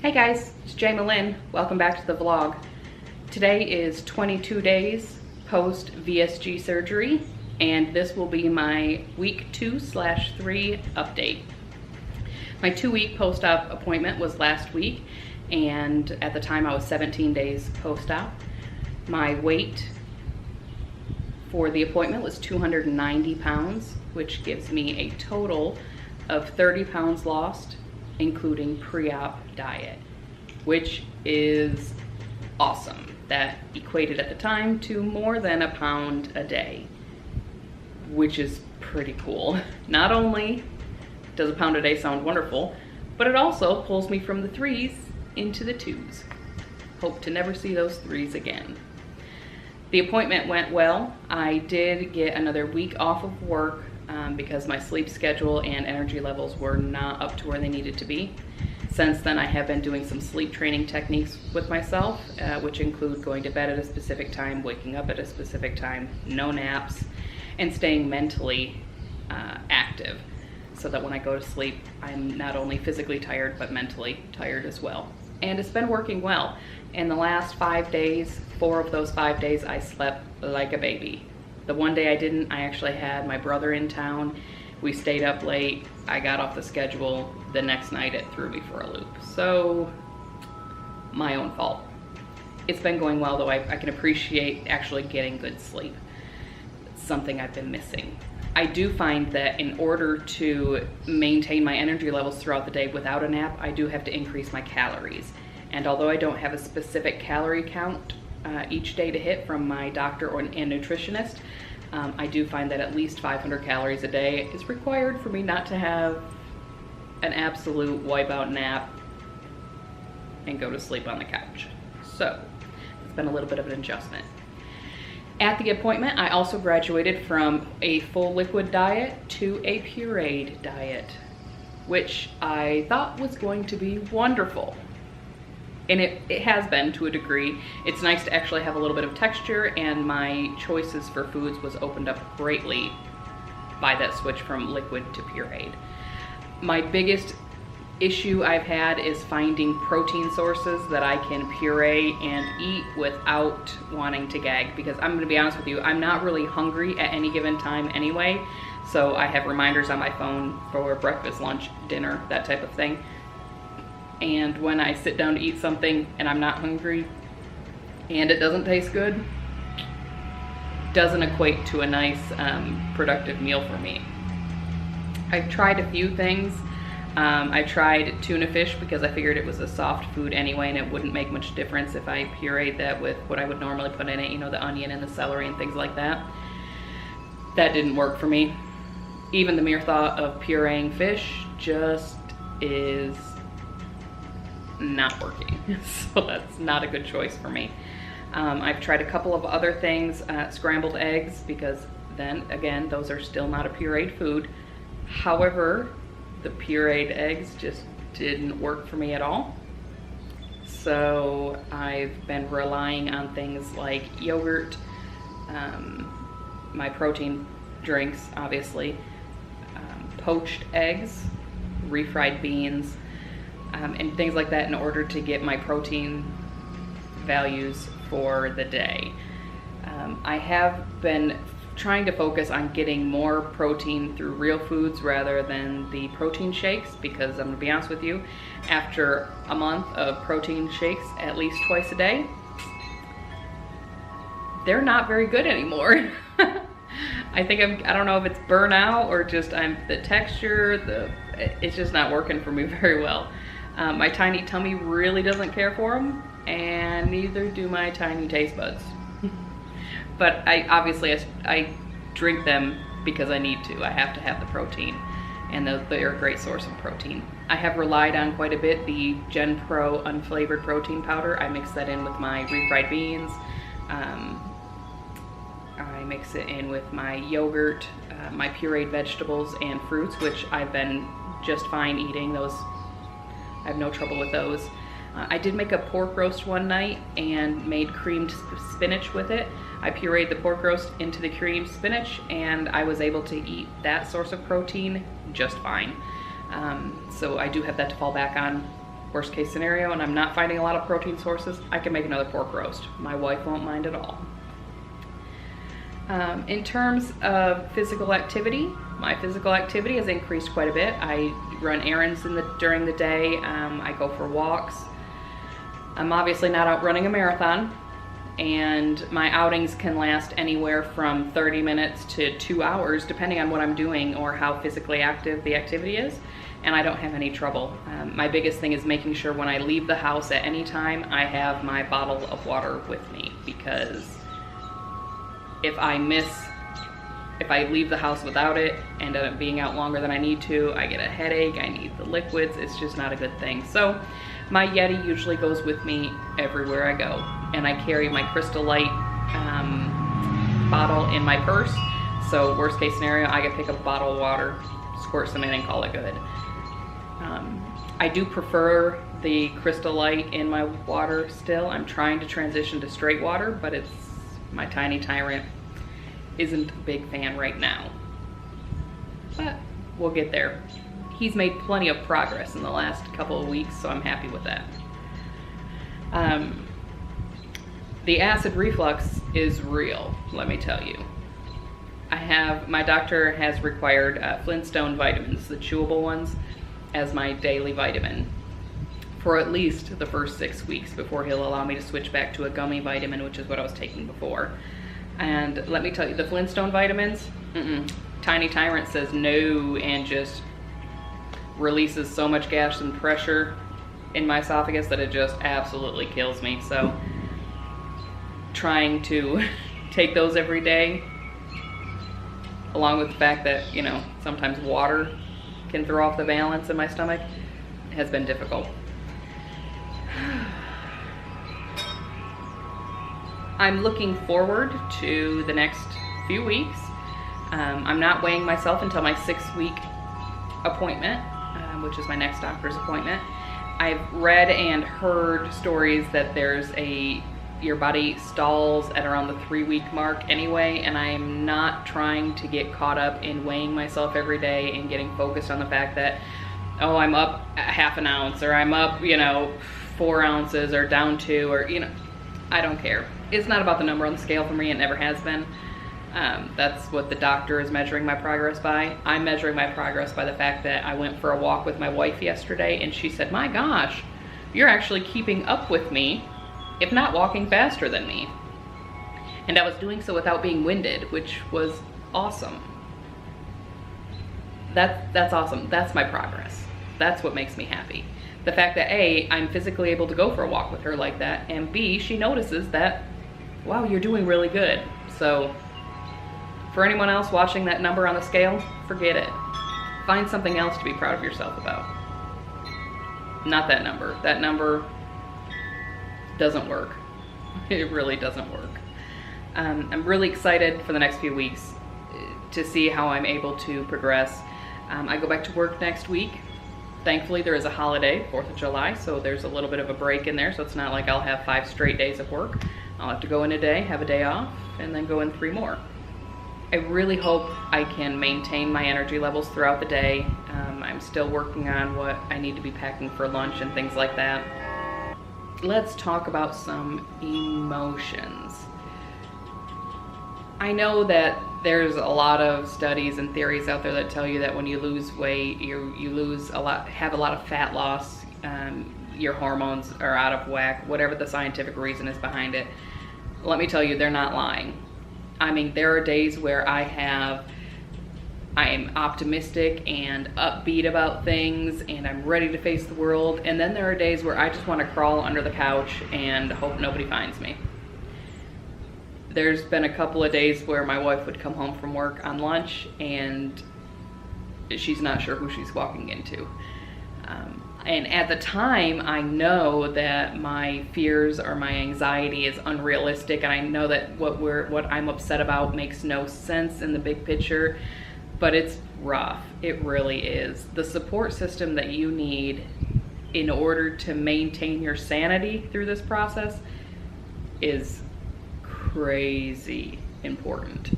Hey guys, it's Jay Malin. Welcome back to the vlog. Today is 22 days post VSG surgery, and this will be my week 2/3 update. My 2-week post-op appointment was last week, and at the time I was 17 days post-op. My weight for the appointment was 290 pounds, which gives me a total of 30 pounds lost, including pre-op diet, which is awesome. That equated at the time to more than a pound a day, which is pretty cool. Not only does a pound a day sound wonderful, but it also pulls me from the 3s into the 2s. Hope to never see those 3s again. The appointment went well. I did get another week off of work because my sleep schedule and energy levels were not up to where they needed to be. Since then, I have been doing some sleep training techniques with myself, which include going to bed at a specific time, waking up at a specific time, no naps, and staying mentally active so that when I go to sleep, I'm not only physically tired, but mentally tired as well. And it's been working well. In the last 5 days, 4 of those 5 days, I slept like a baby. The one day I didn't, I actually had my brother in town. We stayed up late. I got off the schedule. The next night it threw me for a loop. So, my own fault. It's been going well though. I can appreciate actually getting good sleep. It's something I've been missing. I do find that in order to maintain my energy levels throughout the day without a nap, I do have to increase my calories. And although I don't have a specific calorie count each day to hit from my doctor and nutritionist, I do find that at least 500 calories a day is required for me not to have an absolute wipeout nap and go to sleep on the couch. So it's been a little bit of an adjustment. At the appointment, I also graduated from a full liquid diet to a pureed diet, which I thought was going to be wonderful. And it has been to a degree. It's nice to actually have a little bit of texture, and my choices for foods was opened up greatly by that switch from liquid to pureed. My biggest issue I've had is finding protein sources that I can puree and eat without wanting to gag, because I'm gonna be honest with you, I'm not really hungry at any given time anyway, so I have reminders on my phone for breakfast, lunch, dinner, that type of thing. And when I sit down to eat something and I'm not hungry and it doesn't taste good, doesn't equate to a nice productive meal for me. I've tried a few things. I tried tuna fish because I figured it was a soft food anyway and it wouldn't make much difference if I pureed that with what I would normally put in it, you know, the onion and the celery and things like that. That didn't work for me. Even the mere thought of pureeing fish just is not working. So that's not a good choice for me. I've tried a couple of other things, scrambled eggs, because then again, those are still not a pureed food. However, the pureed eggs just didn't work for me at all. So I've been relying on things like yogurt, my protein drinks, obviously, poached eggs, refried beans, and things like that in order to get my protein values for the day. I have been trying to focus on getting more protein through real foods rather than the protein shakes, because I'm gonna be honest with you, after a month of protein shakes at least twice a day, they're not very good anymore. I think I don't know if it's burnout or just the texture, it's just not working for me very well. My tiny tummy really doesn't care for them, and neither do my tiny taste buds. But I drink them because I need to. I have to have the protein, and they're a great source of protein. I have relied on quite a bit the Gen Pro unflavored protein powder. I mix that in with my refried beans. I mix it in with my yogurt, my pureed vegetables and fruits, which I've been just fine eating. Those, I have no trouble with those. I did make a pork roast one night and made creamed spinach with it. I pureed the pork roast into the creamed spinach, and I was able to eat that source of protein just fine. So I do have that to fall back on Worst case scenario, and I'm not finding a lot of protein sources, I can make another pork roast. My wife won't mind at all. In terms of physical activity, my physical activity has increased quite a bit. I run errands during the day. I go for walks. I'm obviously not out running a marathon, and my outings can last anywhere from 30 minutes to 2 hours, depending on what I'm doing or how physically active the activity is, and I don't have any trouble. My biggest thing is making sure when I leave the house at any time, I have my bottle of water with me, because if I leave the house without it and end up being out longer than I need to, I get a headache, I need the liquids, it's just not a good thing. So my Yeti usually goes with me everywhere I go, and I carry my Crystal Light bottle in my purse. So worst case scenario, I can pick up a bottle of water, squirt some in, and call it good. I do prefer the Crystal Light in my water still. I'm trying to transition to straight water, but my tiny tyrant isn't a big fan right now, but we'll get there. He's made plenty of progress in the last couple of weeks, so I'm happy with that. The acid reflux is real, let me tell you. My doctor has required Flintstone vitamins, the chewable ones, as my daily vitamin for at least the first 6 weeks before he'll allow me to switch back to a gummy vitamin, which is what I was taking before. And let me tell you, the Flintstone vitamins, Tiny Tyrant says no, and just releases so much gas and pressure in my esophagus that it just absolutely kills me. So trying to take those every day, along with the fact that, you know, sometimes water can throw off the balance in my stomach, has been difficult. I'm looking forward to the next few weeks. I'm not weighing myself until my 6-week appointment, which is my next doctor's appointment. I've read and heard stories that your body stalls at around the 3-week mark anyway, and I'm not trying to get caught up in weighing myself every day and getting focused on the fact that, oh, I'm up a half an ounce, or I'm up, 4 ounces, or down 2, or, I don't care. It's not about the number on the scale for me, it never has been. That's what the doctor is measuring my progress by. I'm measuring my progress by the fact that I went for a walk with my wife yesterday, and she said, my gosh, you're actually keeping up with me, if not walking faster than me. And I was doing so without being winded, which was awesome. That's awesome. That's my progress. That's what makes me happy. The fact that A, I'm physically able to go for a walk with her like that, and B, she notices that, wow, you're doing really good. So for anyone else watching that number on the scale, forget it. Find something else to be proud of yourself about. Not that number. That number doesn't work. It really doesn't work. I'm really excited for the next few weeks to see how I'm able to progress. I go back to work next week. Thankfully, there is a holiday, 4th of July, so there's a little bit of a break in there, so it's not like I'll have 5 straight days of work. I'll have to go in a day, have a day off, and then go in 3 more. I really hope I can maintain my energy levels throughout the day. I'm still working on what I need to be packing for lunch and things like that. Let's talk about some emotions. I know that there's a lot of studies and theories out there that tell you that when you lose weight, you have a lot of fat loss, your hormones are out of whack, whatever the scientific reason is behind it. Let me tell you, they're not lying. I mean, there are days where I am optimistic and upbeat about things, and I'm ready to face the world, and then there are days where I just want to crawl under the couch and hope nobody finds me. There's been a couple of days where my wife would come home from work on lunch and she's not sure who she's walking into. And at the time, I know that my fears or my anxiety is unrealistic, and I know that what I'm upset about makes no sense in the big picture, but it's rough. It really is. The support system that you need in order to maintain your sanity through this process is crazy important.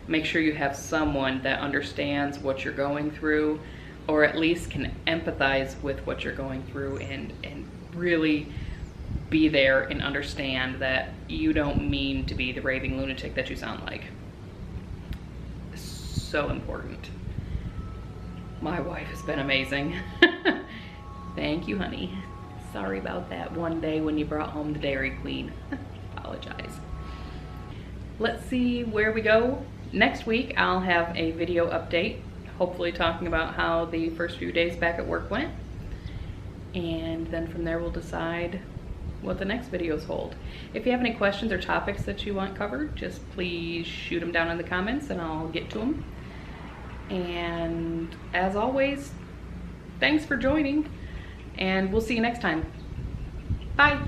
Make sure you have someone that understands what you're going through, or at least can empathize with what you're going through and really be there and understand that you don't mean to be the raving lunatic that you sound like. So important. My wife has been amazing. Thank you, honey. Sorry about that one day when you brought home the Dairy Queen. Apologize. Let's see where we go. Next week, I'll have a video update, hopefully talking about how the first few days back at work went. And then from there, we'll decide what the next videos hold. If you have any questions or topics that you want covered, just please shoot them down in the comments and I'll get to them. And as always, thanks for joining, and we'll see you next time. Bye.